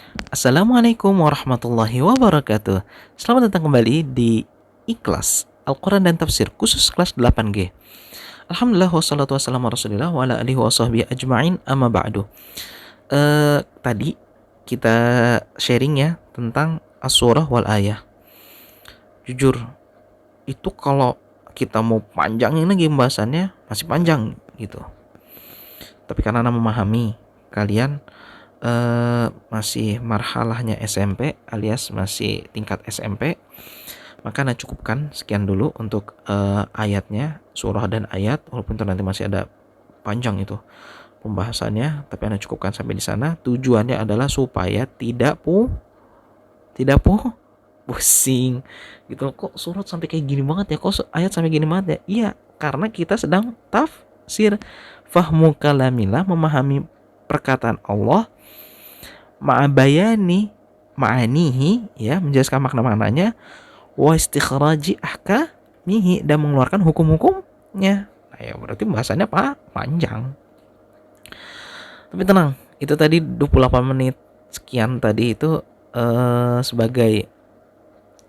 Assalamualaikum warahmatullahi wabarakatuh. Selamat datang kembali di Ikhlas Al-Quran dan Tafsir khusus kelas 8G. Alhamdulillah wassalatu wassalamu ala rasulillah wa ala alihi wa sahbihi ajma'in amma ba'du. Tadi kita sharing ya tentang as-surah wal ayah. Jujur, itu kalau kita mau panjangin lagi pembahasannya masih panjang gitu. Tapi karena Anda memahami kalian masih marhalahnya SMP alias masih tingkat SMP, maka Anda cukupkan sekian dulu untuk ayatnya, surah dan ayat, walaupun itu nanti masih ada panjang itu pembahasannya, tapi Anda cukupkan sampai di sana. Tujuannya adalah supaya tidak pusing gitu loh. Kok surat sampai kayak gini banget ya, kok ayat sampai gini banget ya? Iya, karena kita sedang tafsir. Fahmu kalamillah, memahami perkataan Allah, ma'abayani ma'anihi, ya, menjelaskan makna-maknanya, wa istikhraji ahkamihi, dan mengeluarkan hukum-hukumnya. Nah, ya berarti bahasanya panjang. Tapi tenang, itu tadi 28 menit sekian tadi itu sebagai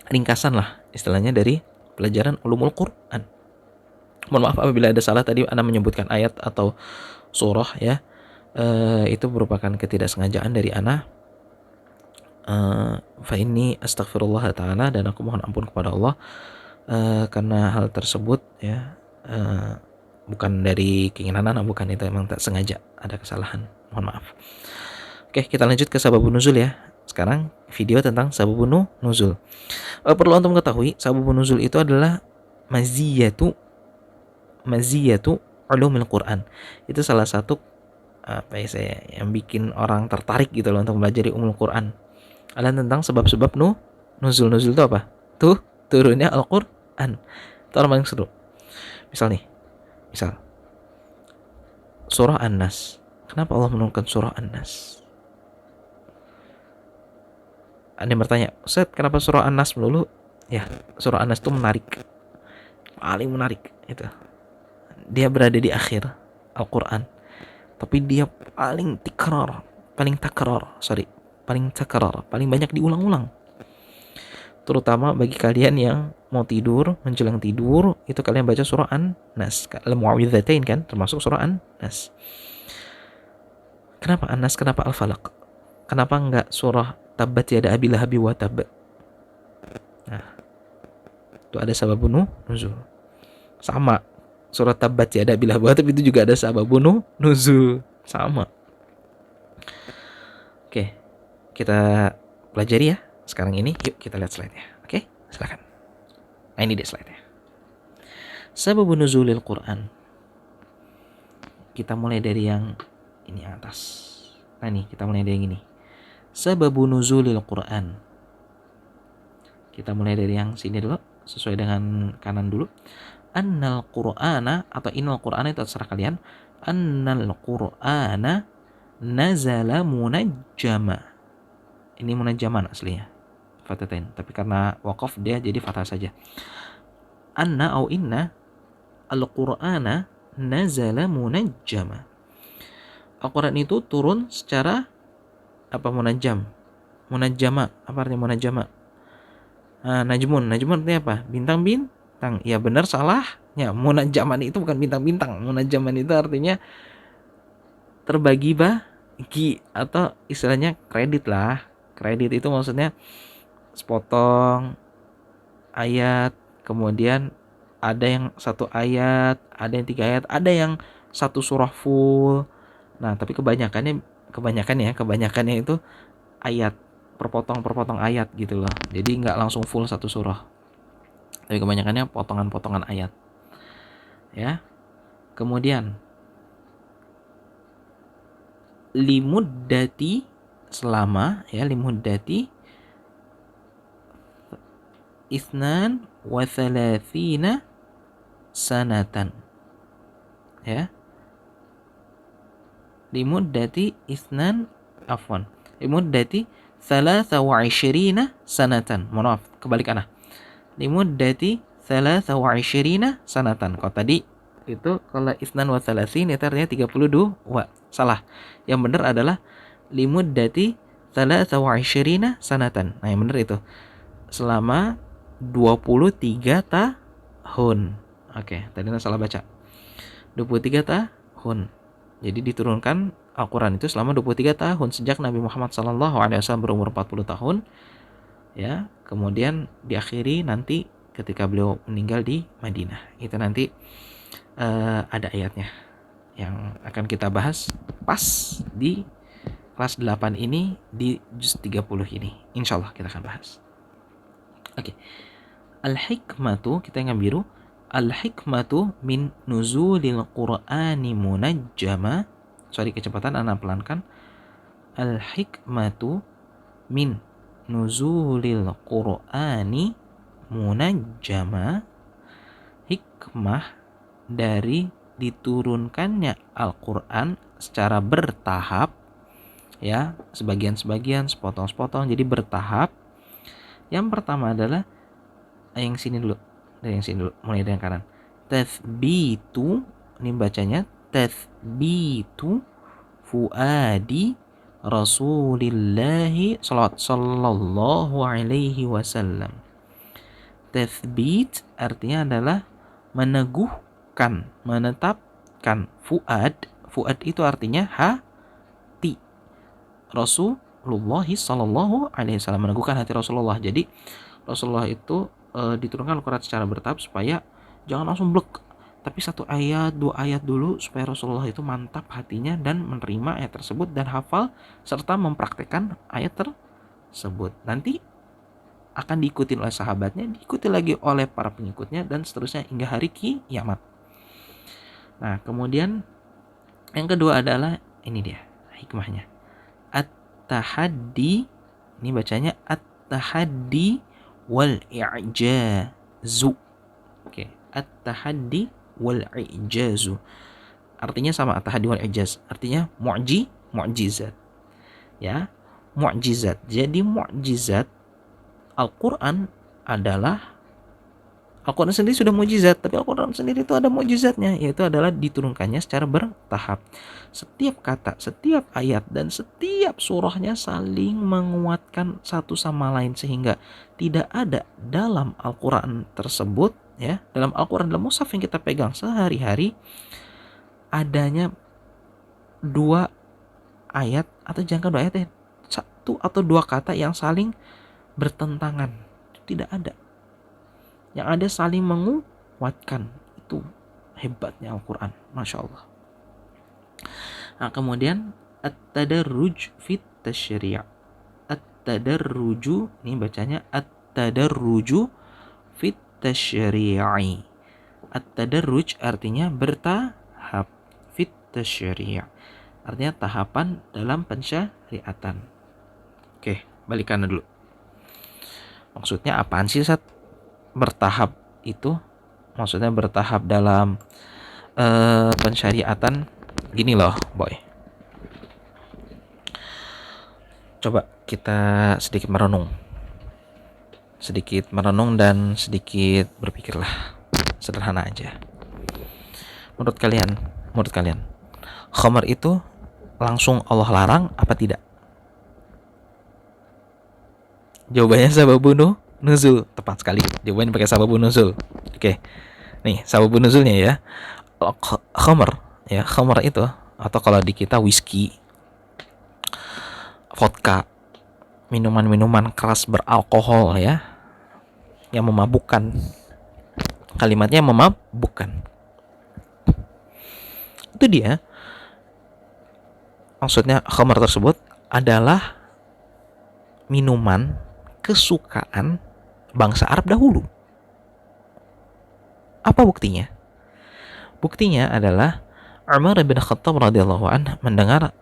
ringkasan lah istilahnya dari pelajaran ulumul Quran. Mohon maaf apabila ada salah tadi Anda menyebutkan ayat atau surah ya. Itu merupakan ketidaksengajaan dari Ana. Fa inni astaghfirullah ta'ala, dan aku mohon ampun kepada Allah karena hal tersebut ya, bukan dari keinginan Ana, bukan, itu emang tak sengaja, ada kesalahan, mohon maaf. Oke, kita lanjut ke sababun nuzul ya. Sekarang video tentang sababun nuzul. Perlu untuk mengetahui sababun nuzul itu adalah maziyatu ulumil Quran. Itu salah satu yang bikin orang tertarik gitu loh untuk belajar di umul Quran. Ada tentang sebab-sebab nuzul itu apa? Tuh turunnya Al-Quran. Itu orang paling seru. Misal surah An-Nas. Kenapa Allah menurunkan surah An-Nas? Ada yang bertanya, Ustaz, kenapa surah An-Nas melulu? Ya, surah An-Nas itu menarik, paling menarik itu. Dia berada di akhir Al-Quran, tapi dia paling paling banyak diulang-ulang. Terutama bagi kalian yang mau tidur, menjelang tidur, itu kalian baca surah An-Nas. Al-Mu'awwidzatain kan termasuk surah An-Nas. Kenapa An-Nas? Kenapa Al-Falaq? Kenapa enggak surah Tabbat yada Abi Lahab wa Tab? Nah, itu ada sababun nuzul. Sama, surat Tabbat yada Abi Lahab wa Tab itu juga ada sababun nuzul. Sama. Oke, kita pelajari ya sekarang ini. Yuk kita lihat slide-nya. Oke, silakan. Nah, ini dia slide-nya. Sababun nuzulil Quran. Kita mulai dari yang ini atas. Nah, nih kita mulai dari yang ini. Sababun nuzulil Quran. Kita mulai dari yang sini dulu, sesuai dengan kanan dulu. Annal Qur'ana atau innal Qur'ana, itu terserah kalian. Annal Qur'ana nazala munajjama. Ini munajjaman aslinya, fatatain, tapi karena waqaf dia jadi fathah saja. Anna au inna al-Qur'ana nazala munajjama. Al-Quran itu turun secara apa? Munajjama. Apa artinya munajjama? Najmun artinya apa? Bintang. Ya benar, salahnya munajjaman itu bukan bintang-bintang. Munajjaman itu artinya terbagi atau istilahnya kredit lah. Kredit itu maksudnya sepotong ayat, kemudian ada yang satu ayat, ada yang 3 ayat, ada yang satu surah full. Nah, tapi kebanyakannya itu ayat, perpotong ayat gitu loh. Jadi nggak langsung full satu surah, tapi kebanyakannya potongan-potongan ayat ya. Kemudian limuddati, selama ya, limuddati isnan wa thalathina sanatan ya. Limuddati thalatha wa ishirina sanatan. Mohon maaf, kebalik ana. Limuddati thalatha wa ishirina sanatan. Kalau tadi itu kalau isnan wa thalathin itu artinya 32. Salah. Yang benar adalah limuddati 23 sanatan. Nah, yang benar itu. Selama 23 tahun. Oke, tadi salah baca. 23 tahun. Jadi diturunkan Al-Quran itu selama 23 tahun sejak Nabi Muhammad SAW berumur 40 tahun, ya. Kemudian diakhiri nanti ketika beliau meninggal di Madinah. Itu nanti ada ayatnya yang akan kita bahas pas di kelas 8 ini di juz 30 ini. Insyaallah kita akan bahas. Oke. Al-hikmatu, kita yang biru. Al-hikmatu min nuzulil Qur'ani munajjama. Sorry kecepatan, anak pelankan. Al-hikmatu min nuzulil Qur'ani munajjama. Hikmah dari diturunkannya Al-Quran secara bertahap, ya, sebagian-sebagian, sepotong-sepotong, jadi bertahap. Yang pertama adalah yang sini dulu, mulai dari yang kanan. Tathbitu, ini bacanya tathbitu fuadi Rasulillahi sallallahu alaihi wasallam. Tathbit artinya adalah meneguhkan, menetapkan. Fuad itu artinya hati. Rasulullah sallallahu alaihi wasallam, meneguhkan hati Rasulullah. Jadi Rasulullah itu diturunkan Al-Quran secara bertahap supaya jangan langsung blek, tapi 1 ayat 2 ayat dulu supaya Rasulullah itu mantap hatinya dan menerima ayat tersebut dan hafal serta mempraktekkan ayat tersebut. Nanti akan diikuti oleh sahabatnya, diikuti lagi oleh para pengikutnya, dan seterusnya hingga hari kiamat. Nah, kemudian yang kedua adalah ini dia hikmahnya. At-tahaddi, ini bacanya at-tahaddi wal i'jazu. Oke, at-tahaddi wal i'jazu. Artinya sama, at-tahaddi wal i'jaz. Artinya mu'jizat. Ya, mu'jizat. Jadi mu'jizat Al-Quran adalah, Al-Quran sendiri sudah mukjizat, tapi Al-Quran sendiri itu ada mukjizatnya, yaitu adalah diturunkannya secara bertahap. Setiap kata, setiap ayat, dan setiap surahnya saling menguatkan satu sama lain, sehingga tidak ada dalam Al-Quran tersebut, ya, dalam Al-Quran, dalam mushaf yang kita pegang sehari-hari, adanya 2 ayat, atau jangan 2 ayat, 1 atau 2 kata yang saling bertentangan. Tidak ada. Yang ada saling menguatkan. Itu hebatnya Al-Quran, Masya Allah. Nah, kemudian at-tadarruj fit tasyri'. At-tadarruju, ini bacanya at-tadarruju fit tasyri'i. At-tadarruj artinya bertahap, fit tasyri', artinya tahapan dalam pensyariatan. Oke, balikan dulu. Maksudnya apaan sih saat bertahap itu? Maksudnya bertahap dalam pensyariatan. Gini loh, boy. Coba kita sedikit merenung dan sedikit berpikirlah. Sederhana aja. Menurut kalian, khamar itu langsung Allah larang apa tidak? Jawabannya sababun nuzul, tepat sekali. Jawabannya pakai sababun nuzul. Oke. Nih, sababun nuzulnya ya. Khamar itu, atau kalau di kita whisky, vodka, minuman-minuman keras beralkohol ya, yang memabukkan. Kalimatnya memabukkan. Itu dia. Maksudnya khamar tersebut adalah minuman kesukaan bangsa Arab dahulu. Apa buktinya? Buktinya adalah Umar bin Khattab radhiyallahu anhu mendengar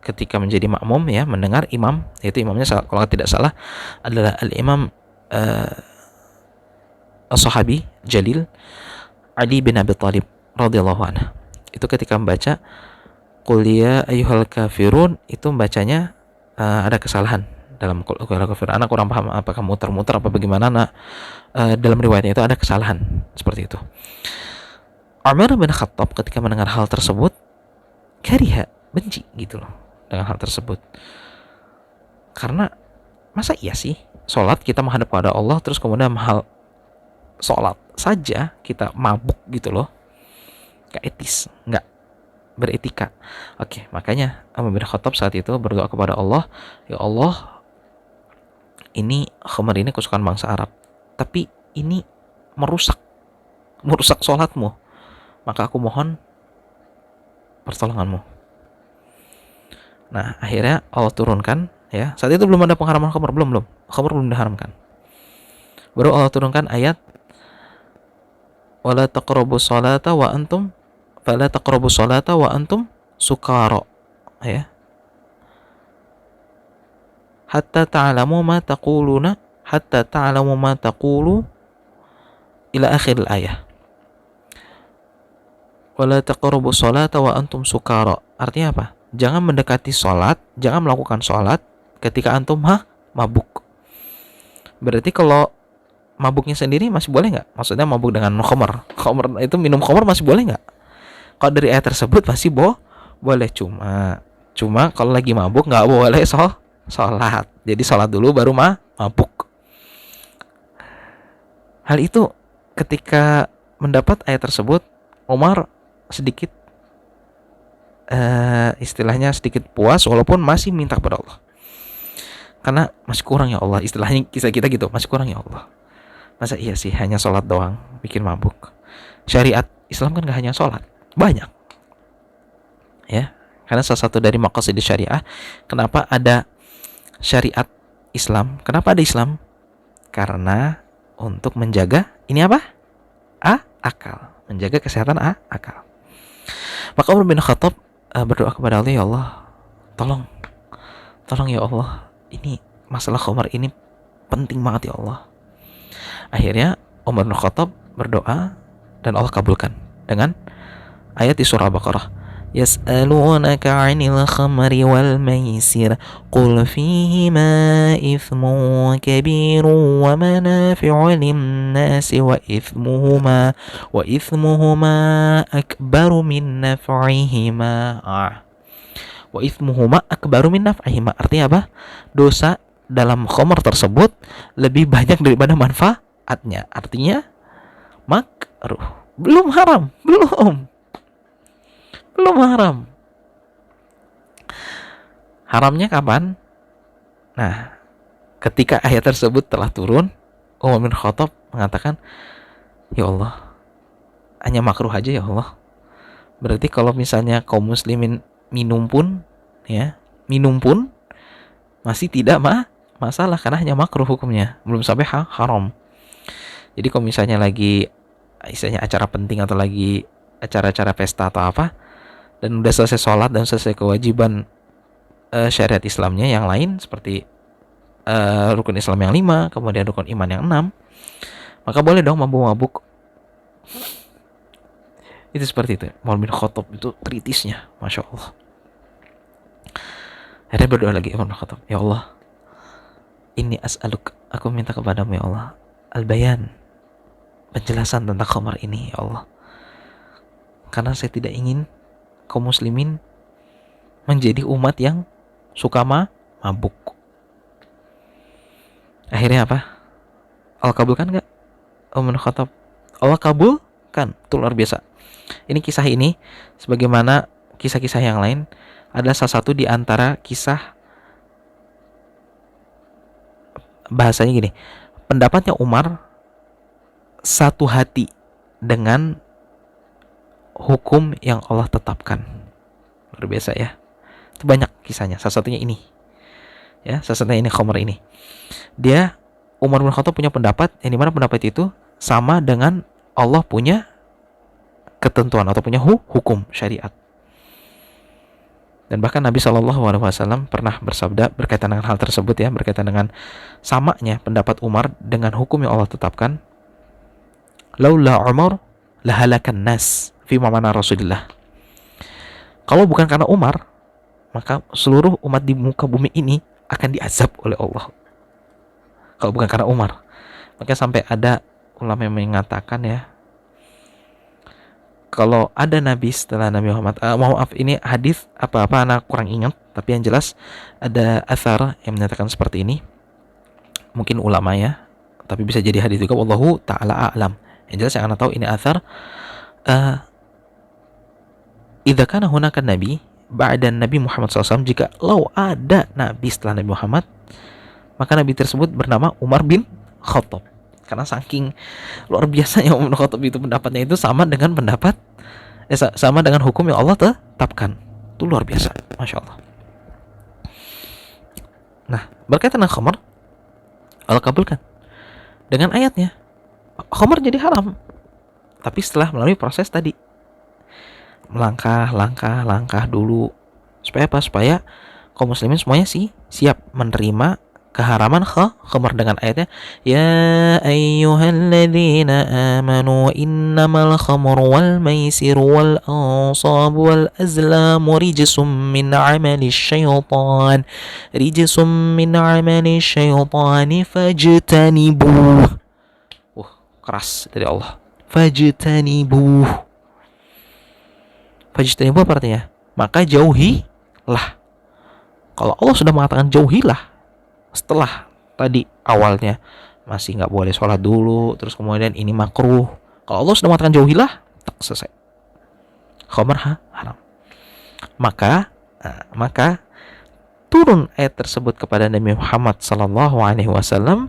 ketika menjadi makmum, ya, mendengar imam, yaitu imamnya kalau tidak salah adalah al-imam as-sahabi jalil Ali bin Abi Thalib radhiyallahu anhu. Itu ketika membaca Qul ya ayyuhal kafirun, itu membacanya ada kesalahan dalam kafir. Anak kurang paham apakah muter-muter apa bagaimana. Dalam riwayatnya itu ada kesalahan seperti itu. Umar bin Khattab ketika mendengar hal tersebut kariha, benci gitu loh. dengan hal tersebut. Karena masa iya sih sholat kita menghadap kepada Allah terus kemudian hal sholat saja kita mabuk gitu loh, gak etis, gak beretika. Oke, makanya Umar bin Khattab saat itu berdoa kepada Allah, ya Allah, ini khamar ini kesukaan bangsa Arab, tapi ini merusak sholatmu, maka aku mohon pertolonganmu. Nah, akhirnya Allah turunkan, ya, saat itu belum ada pengharaman khamar, khamar belum diharamkan. Baru Allah turunkan ayat wala taqrabus salata wa antum fala taqrabus salata wa antum sukara, ya, hatta ta'lamu ma taquluna hatta ta'lamu ma taqulu ila akhir ayat. Wala taqrabus salata wa antum sukara, artinya apa? Jangan mendekati sholat, jangan melakukan sholat ketika antum mabuk. Berarti kalau mabuknya sendiri masih boleh nggak? Maksudnya mabuk dengan khamar itu, minum khamar masih boleh nggak? Kalau dari ayat tersebut masih boleh, cuma kalau lagi mabuk nggak boleh sholat. Jadi sholat dulu baru mabuk. Hal itu ketika mendapat ayat tersebut, Umar sedikit istilahnya sedikit puas, walaupun masih minta kepada Allah, karena masih kurang ya Allah, istilahnya kisah kita gitu, masih kurang ya Allah. Masa iya sih hanya sholat doang bikin mabuk? Syariat Islam kan gak hanya sholat, banyak, ya. Karena salah satu dari maqasid syariah, kenapa ada syariat Islam, kenapa ada Islam? Karena untuk menjaga ini apa? Akal, menjaga kesehatan akal. Maka Umar bin Khattab berdoa kepada Allah, ya Allah, tolong ya Allah, ini masalah khamar ini penting banget ya Allah. Akhirnya Umar bin Khattab berdoa dan Allah kabulkan dengan ayat di surah Al-Baqarah, yas'alunaka 'anil khamri wal maisir qul fihima ithmun kabirun wa manafi'u lin-nasi wa ithmuhuma akbaru min naf'ihima. Wa ithmuhuma akbaru min naf'ihima, artinya apa? Dosa dalam khamar tersebut lebih banyak daripada manfaatnya. Artinya makruh, belum haram, belum haram. Haramnya kapan? Nah, ketika ayat tersebut telah turun, Umar bin Khattab mengatakan, ya Allah, hanya makruh aja ya Allah. Berarti kalau misalnya kaum muslimin minum pun masih tidak masalah, karena hanya makruh hukumnya, belum sampai haram. Jadi kalau misalnya lagi istilahnya acara penting atau lagi acara-acara pesta atau apa, dan udah selesai sholat dan selesai kewajiban syariat Islamnya yang lain seperti rukun Islam yang 5, kemudian rukun iman yang 6, maka boleh dong mabuk-mabuk. Itu seperti itu. Umar bin Khattab itu kritisnya, masya Allah. Akhirnya berdoa lagi Umar bin Khattab, ya Allah, ini as'aluk, aku minta kepadamu ya Allah, al-bayan, penjelasan tentang khamar ini ya Allah, karena saya tidak ingin kaum muslimin menjadi umat yang suka mabuk. Akhirnya apa? Allah kabulkan gak? Umar bin Khattab, Allah kabulkan. Itu luar biasa. Ini kisah ini, sebagaimana kisah-kisah yang lain, adalah salah satu di antara kisah, bahasanya gini, pendapatnya Umar satu hati dengan hukum yang Allah tetapkan. Luar biasa ya. Itu banyak kisahnya, salah satunya ini. Ya, salah satunya ini khamar ini. Dia, Umar bin Khattab punya pendapat yang dimana pendapat itu sama dengan Allah punya ketentuan atau punya hukum syariat. Dan bahkan Nabi SAW pernah bersabda berkaitan dengan hal tersebut, ya, berkaitan dengan samanya pendapat Umar dengan hukum yang Allah tetapkan. Laula Umar lahalakan nas fi mana Rasulullah. Kalau bukan karena Umar, maka seluruh umat di muka bumi ini akan diazab oleh Allah. Kalau bukan karena Umar. Maka sampai ada ulama yang mengatakan, ya, kalau ada nabi setelah Nabi Muhammad, maaf ini hadis apa anak kurang ingat, tapi yang jelas ada athar yang menyatakan seperti ini. Mungkin ulama ya, tapi bisa jadi hadis juga, wallahu taala a'lam. Yang jelas yang anak tahu ini athar, idza kana hunaka nabi ba'da Nabi Muhammad SAW, jika ada nabi setelah Nabi Muhammad, maka nabi tersebut bernama Umar bin Khattab. Karena saking luar biasanya Umar bin Khattab itu, pendapatnya itu sama dengan pendapat sama dengan hukum yang Allah tetapkan. Itu luar biasa, Masya Allah. Nah, berkaitan dengan khamar, Allah kabulkan dengan ayatnya. Khamar jadi haram, tapi setelah melalui proses tadi, langkah dulu. Supaya apa? Supaya kaum muslimin semuanya siap menerima keharaman khamar dengan ayatnya, ya ayyuhalladzina amanu innamal khamru wal maisiru wal ansabu wal azlamu rijsum min amali syaitani fajtanibuh. Keras dari Allah. Fajtanibuh apa artinya? Maka jauhilah. Kalau Allah sudah mengatakan jauhilah, setelah tadi awalnya masih nggak boleh sholat dulu, terus kemudian ini makruh, kalau Allah sudah mengatakan jauhilah, tak selesai, khamar haram. Maka turun ayat tersebut kepada Nabi Muhammad Sallallahu Alaihi Wasallam.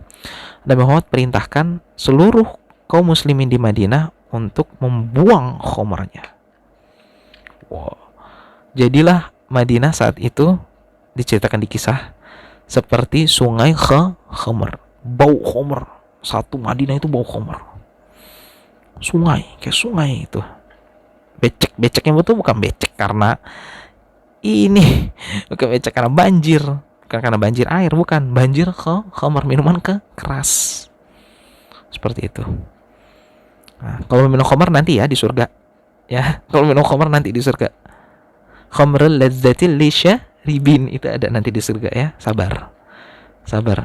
Nabi Muhammad perintahkan seluruh kaum muslimin di Madinah untuk membuang khamarnya. Wow. Jadilah Madinah saat itu diceritakan di kisah seperti sungai khamar, bau khamar. Satu Madinah itu bau khamar. Kayak sungai itu. Beceknya betul bukan becek karena ini, bukan becek karena banjir, bukan karena banjir air, bukan banjir khamar, minuman keras. Seperti itu. Nah, kalau minum khamar nanti ya di surga. Ya, kalau minum khamar nanti di surga. Khamrul ladzatil lisyaribin itu ada nanti di surga ya. Sabar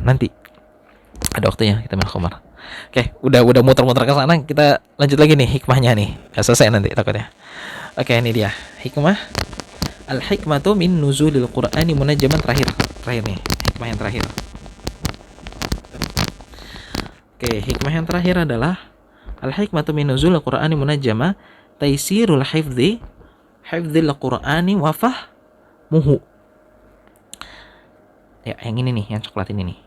nanti ada waktunya kita minum khamar. Oke, udah muter-muter ke sana, kita lanjut lagi nih hikmahnya nih. Nggak selesai nanti takutnya. Oke, ini dia hikmah. Al-hikmatu min nuzulil Qur'ani munajjaman, terakhir nih, hikmah yang terakhir. Oke, hikmah yang terakhir adalah al-hikmatu min nuzulil Qur'ani munajjama taisirul hifdzil Qur'ani wa fahmuhu. Ya, yang ini nih, yang coklat ini nih.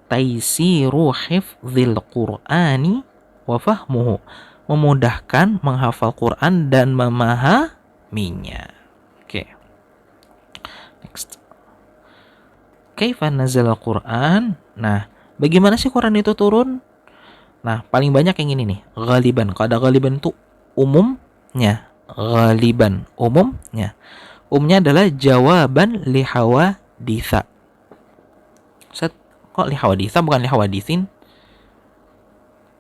Taisiru hifdzil Qur'ani wa fahmuhu. Memudahkan menghafal Quran dan memahaminya. Oke. Next. Kaifa nazala Qur'an? Nah, bagaimana sih Quran itu turun? Nah, paling banyak yang ini nih, ghaliban. Kalau ada ghaliban itu umumnya. Ghaliban, umumnya. Umumnya adalah jawaban li hawaditha. Kok li hawaditha bukan li hawadithin?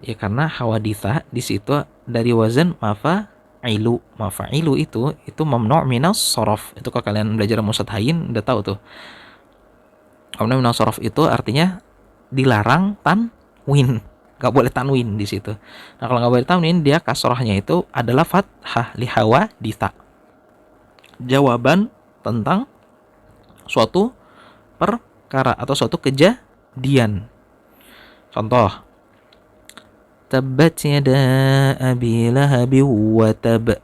Ya karena hawaditha di situ dari wazan mafa'ilu. Mafa'ilu itu mamnu' minas shorof. Itu kalau kalian belajar musadhain udah tahu tuh. Mamnu' minas shorof itu artinya dilarang tanwin. Gak boleh tanwin di situ. Nah, kalau gak boleh tanwin, dia kasrohnya itu adalah fathah li hawaditha. Jawaban tentang suatu perkara atau suatu kejadian. Contoh, tabbat yada abi lahabi wa tab.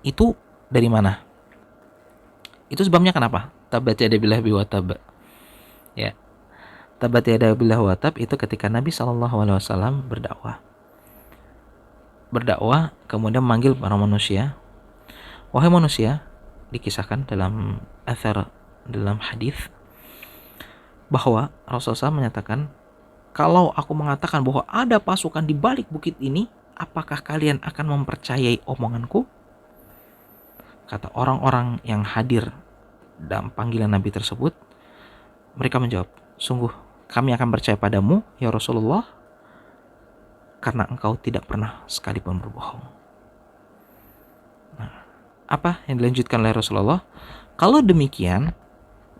Itu dari mana? Itu sebabnya kenapa? Tabbat yada abi lahabi wa tab. Ya. Tabbat yada abi lahabi wa tab itu ketika Nabi SAW berdakwah kemudian memanggil para manusia. Wahai manusia, dikisahkan dalam athar, dalam hadis bahwa Rasulullah SAW menyatakan, kalau aku mengatakan bahwa ada pasukan di balik bukit ini, apakah kalian akan mempercayai omonganku? Kata orang-orang yang hadir dalam panggilan Nabi tersebut, mereka menjawab, sungguh kami akan percaya padamu ya Rasulullah, karena engkau tidak pernah sekalipun berbohong. Nah, apa yang dilanjutkan oleh Rasulullah? Kalau demikian,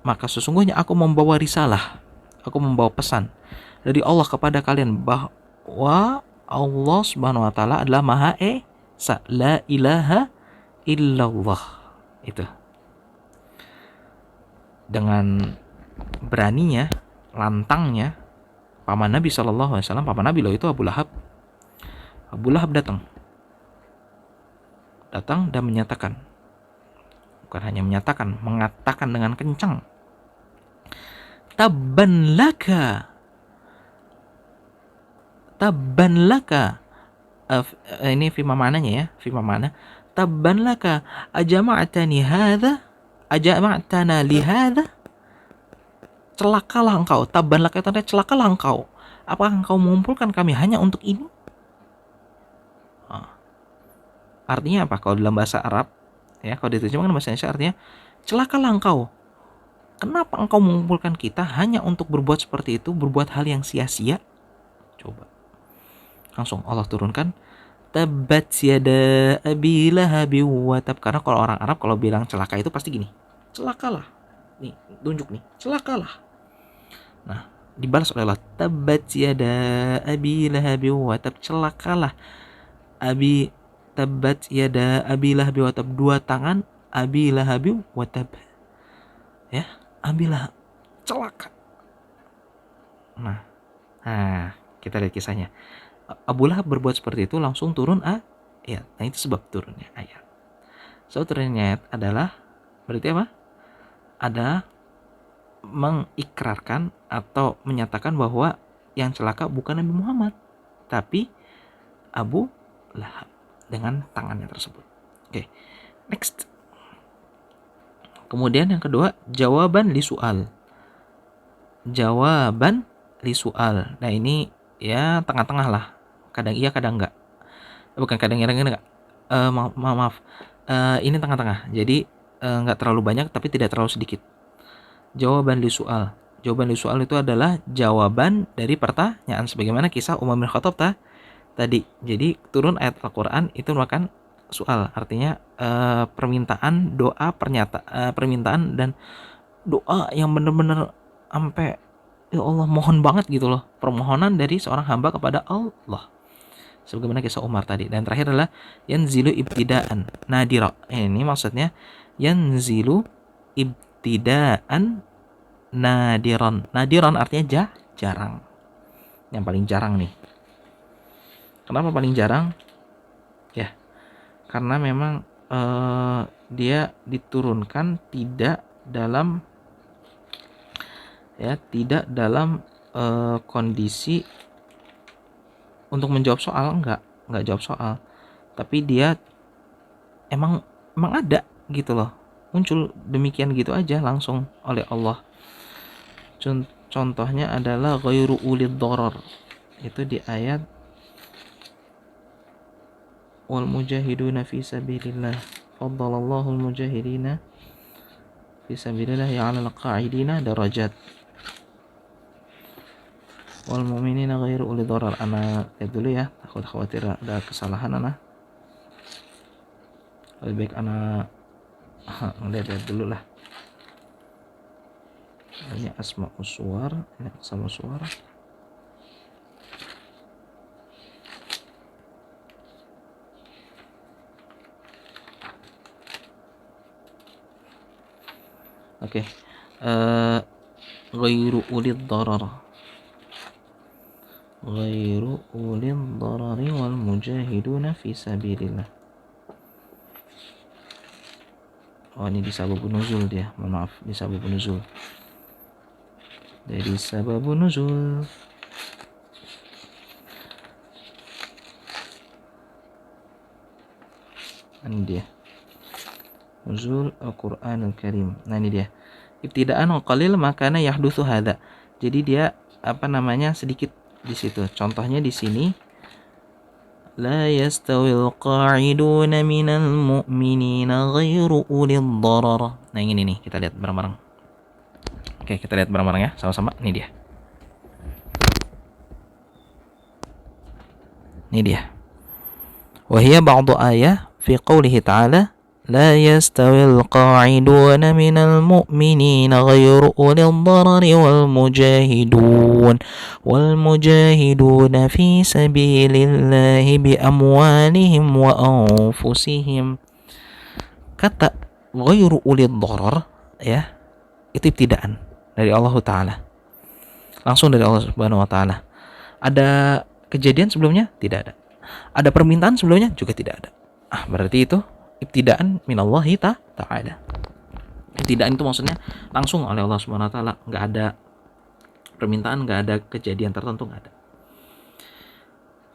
maka sesungguhnya aku membawa risalah, aku membawa pesan dari Allah kepada kalian bahwa Allah Subhanahu wa taala adalah Maha la ilaha illallah. Itu dengan beraninya, lantangnya paman Nabi SAW, paman Nabi loh itu Abu Lahab. Abu Lahab datang dan menyatakan, bukan hanya menyatakan, mengatakan dengan kencang, tabban laka, tabban laka. Ini fima mananya ya, fima mana, tabban laka ajama'tani hadha, ajama'tana li hadha. Celakalah engkau, tabban laka itu artinya celakalah engkau. Apakah engkau mengumpulkan kami hanya untuk ini? Artinya apa? Kalau dalam bahasa Arab, ya, kalau diterjemahkan bahasa Indonesia artinya celakalah engkau. Kenapa engkau mengumpulkan kita hanya untuk berbuat seperti itu, berbuat hal yang sia-sia? Coba. Langsung Allah turunkan, tabbat yada abi lahabi wa tab. Karena kalau orang Arab kalau bilang celaka itu pasti gini, celakalah. Nih, tunjuk nih, celakalah. Nah, dibalas oleh Allah, tabbat yada abi lahabi wa tab. Celakalah abi, tabbat yada abi lahabi wa tab. Dua tangan abi lahabi wa tab. Ya, abi lahab, celaka. Nah, kita lihat kisahnya. Abu Lahab berbuat seperti itu, langsung turun ayat. Nah, itu sebab turunnya ayat. Sebab turunnya ayat adalah berarti apa? Ada mengikrarkan atau menyatakan bahwa yang celaka bukan Nabi Muhammad, tapi Abu Lahab dengan tangannya tersebut. Oke, next. Kemudian yang kedua, jawaban li soal. Jawaban li soal. Nah, ini ya tengah-tengah lah. Kadang iya, kadang enggak. Bukan kadang iya, kadang enggak. Maaf. Ini tengah-tengah. Jadi enggak terlalu banyak tapi tidak terlalu sedikit. Jawaban li soal. Jawaban li soal itu adalah jawaban dari pertanyaan, sebagaimana kisah Umar bin Khattab tadi. Jadi turun ayat Al-Quran itu merupakan soal, artinya permintaan, doa, permintaan dan doa yang benar-benar sampai ya Allah, mohon banget gitu loh, permohonan dari seorang hamba kepada Allah, sebagaimana kisah Umar tadi. Dan terakhir adalah yanzilu ibtidaan nadira. Ini maksudnya yanzilu ibtidaan nadiran. Nadiran artinya jarang, yang paling jarang nih. Kenapa paling jarang? Ya, karena memang dia diturunkan tidak dalam kondisi untuk menjawab soal, enggak jawab soal, tapi dia emang ada gitu loh, muncul demikian gitu aja langsung oleh Allah. Contohnya adalah ghairu ulid darar, itu di ayat wal mujahiduna fi sabilillah faddalallahu al mujahidina fi sabilillah ya'alal qa'idina darajat wal mu'minina ghairu ulid darar. Ana lihat dulu ya, takut khawatir ada kesalahan ana. Lebih baik ana lihat dulu lah. Ini asma'us suwar, ini asma'us suwar. Oke. Ghairu ulid darar. Ghairu ulid darari wal mujahiduna fi sabilillah. Oh, ini di sababun nuzul dia. Mohon maaf, di sababun nuzul. Dari sababun nuzul. Ini dia. Nuzul Al-Qur'anul Karim. Nah, ini dia. Ibtidaan qalil makana yahdutsu hadza. Jadi dia sedikit di situ. Contohnya di sini la yastawil qa'iduna minal mu'minina ghairu ulil darar. Nah, ini nih, kita lihat bareng-bareng. Oke, kita lihat bareng-bareng ya, sama-sama. Ini dia. Ini dia. Wa hiya ba'du ayah fi qoulihi ta'ala لا يستوي القاعدون من المؤمنين غير أولي الضرر والمجاهدون في سبيل الله بأموالهم وأنفسهم. Kata ghairu ulil dharar ya, itu ibtidaan dari Allah Ta'ala, langsung dari Allah Subhanahu Wa Ta'ala. Ada kejadian sebelumnya? Tidak ada. Ada permintaan sebelumnya? Juga tidak ada. Berarti itu ibtidaan minallahi ta'ala. Ibtidaan itu maksudnya langsung oleh Allah Subhanahu Wa Ta'ala, nggak ada permintaan, nggak ada kejadian tertentu, nggak ada.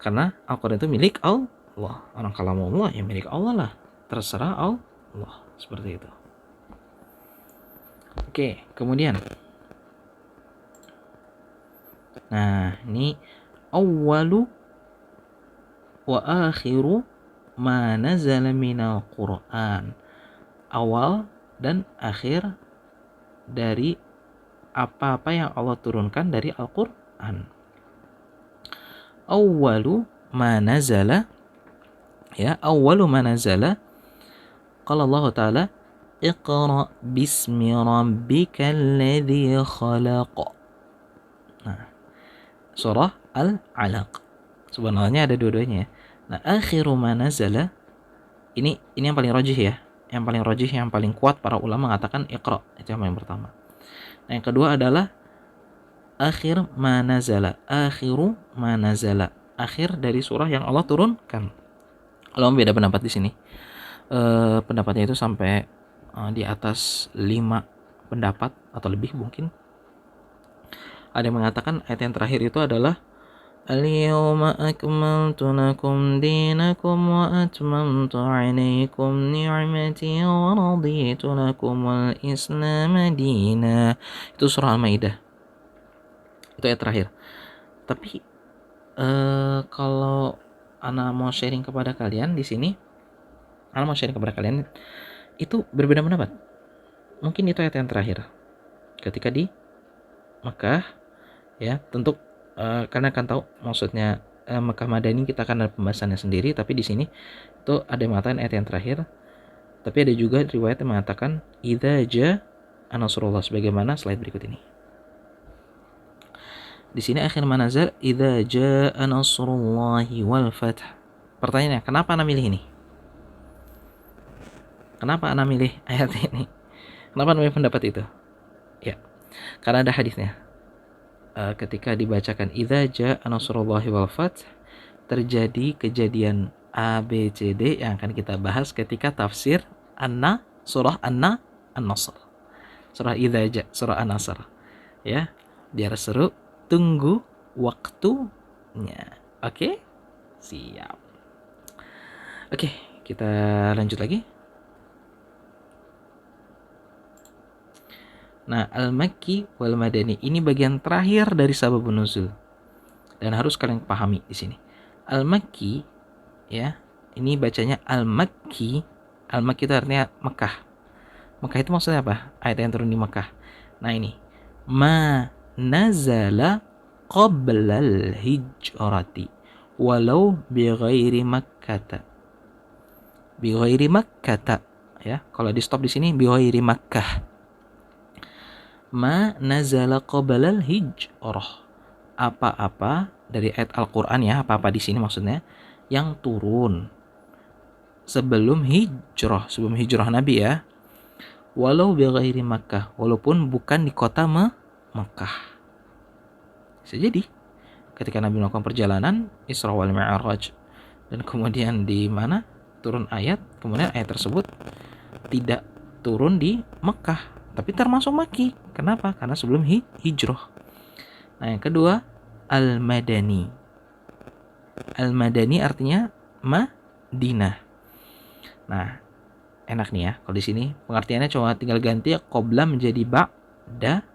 Karena Al-Quran itu milik Allah. Orang kalamullah ya milik Allah lah, terserah Allah, seperti itu. Oke, kemudian nah ini awwalu wa akhiru ma nazala minal Qur'an, awal dan akhir dari apa-apa yang Allah turunkan dari Al-Qur'an. Awwalu ma nazala ya, awwalu ma nazala qala Allah Ta'ala iqra bismi rabbikal ladzi khalaq. Nah, surah Al-Alaq. Sebenarnya ada dua-duanya ya. Nah, akhiru ma nazala ini yang paling rajih ya. Yang paling rajih, yang paling kuat para ulama mengatakan iqra, itu yang paling pertama. Nah, yang kedua adalah akhir ma nazala, akhiru ma nazala, akhir dari surah yang Allah turunkan. Ulama beda pendapat di sini. Pendapatnya itu sampai di atas 5 pendapat atau lebih mungkin. Ada yang mengatakan ayat yang terakhir itu adalah Al-yawma akmaltu lakum dinakum wa atmamtu alaikum ni'mati wa raditu lakum al-islam dina. Itu surah Al-Maidah. Itu ayat terakhir. Tapi kalau ana mau sharing kepada kalian di sini, itu berbeda pendapat. Mungkin itu ayat yang terakhir ketika di Mekah ya, tentu karena kan tahu maksudnya Mekah Madani kita akan ada pembahasannya sendiri, tapi di sini itu ada yang mengatakan ayat yang terakhir, tapi ada juga riwayat yang mengatakan idza jaa nasrullah, sebagaimana slide berikut ini. Di sini akhir manazal idza jaa nasrullahi wal fath. Pertanyaannya, kenapa Anda milih ini? Kenapa Anda milih ayat ini? Kenapa Anda milih pendapat itu? Ya, karena ada hadisnya. Ketika dibacakan idza jaa nasrullahi wal fath, terjadi kejadian A, B, C, D yang akan kita bahas ketika tafsir surah An-Nasr. Surah idza jaa, surah An-Nasr. Ya, biar seru, tunggu waktunya. Oke? Siap. Oke, kita lanjut lagi. Nah, Al-Makki wal Madani ini bagian terakhir dari sababun nuzul. Dan harus kalian pahami di sini. Al-Makki ya, ini bacanya Al-Makki. Al-Makki itu artinya Mekah. Mekah itu maksudnya apa? Ayat yang turun di Mekah. Nah, ini ma nazala qablal hijrati walau bighairi makkata. Bighairi makkata ya. Kalau di stop di sini bighairi Makkah. Ma nazala qablal hijrah, apa-apa dari ayat Al-Qur'an ya, apa-apa di sini maksudnya yang turun sebelum hijrah Nabi ya. Walau bighairi Makkah, walaupun bukan di kota Makkah. Bisa jadi ketika Nabi melakukan perjalanan Isra wal Mi'raj dan kemudian di mana turun ayat, kemudian ayat tersebut tidak turun di Mekah tapi termasuk Makki. Kenapa? Karena sebelum hijrah. Nah, yang kedua Al-Madani. Al-Madani artinya Madinah. Nah, enak nih ya kalau di sini pengertiannya cuma tinggal ganti qabla menjadi ba'da,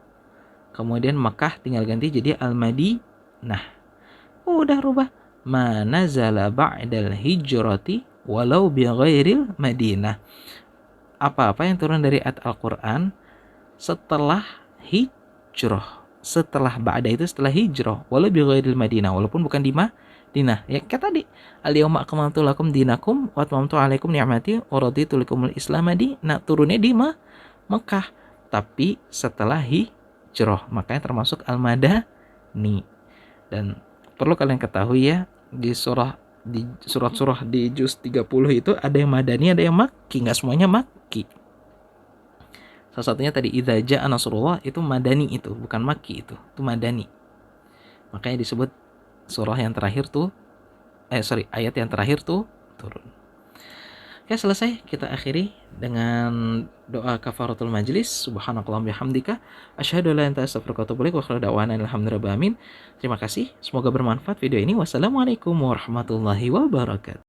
kemudian Mekah tinggal ganti jadi Al-Madinah. Udah rubah ma nazala ba'dal hijrati walau bi ghairil Madinah. Apa-apa yang turun dari ayat Al-Qur'an setelah hijrah, setelah ba'da itu setelah hijrah, walau bi ghairil Madinah, walaupun bukan di Dinah. Ya kayak tadi, al-yauma akmaltu lakum dinakum wa atmamtu alaikum ni'mati wa raditu lakumul Islam di. Nah, turunnya di Mekah, tapi setelah hijrah, makanya termasuk al-madani. Dan perlu kalian ketahui ya, di surat-surah di juz 30 itu ada yang madani, ada yang makki, nggak semuanya makki. Salah satunya tadi idza jaa nasrullah, itu madani, itu bukan makki, itu madani. Makanya disebut surah yang terakhir tuh ayat yang terakhir tuh turun. Oke, selesai. Kita akhiri dengan doa kafaratul majlis. Subhanakallahumma bihamdika asyhadu an la ilaha illa anta astaghfiruka wa atubu ilaik wa akhiru da'wana alhamdulillahi. Terima kasih. Semoga bermanfaat video ini. Wassalamualaikum warahmatullahi wabarakatuh.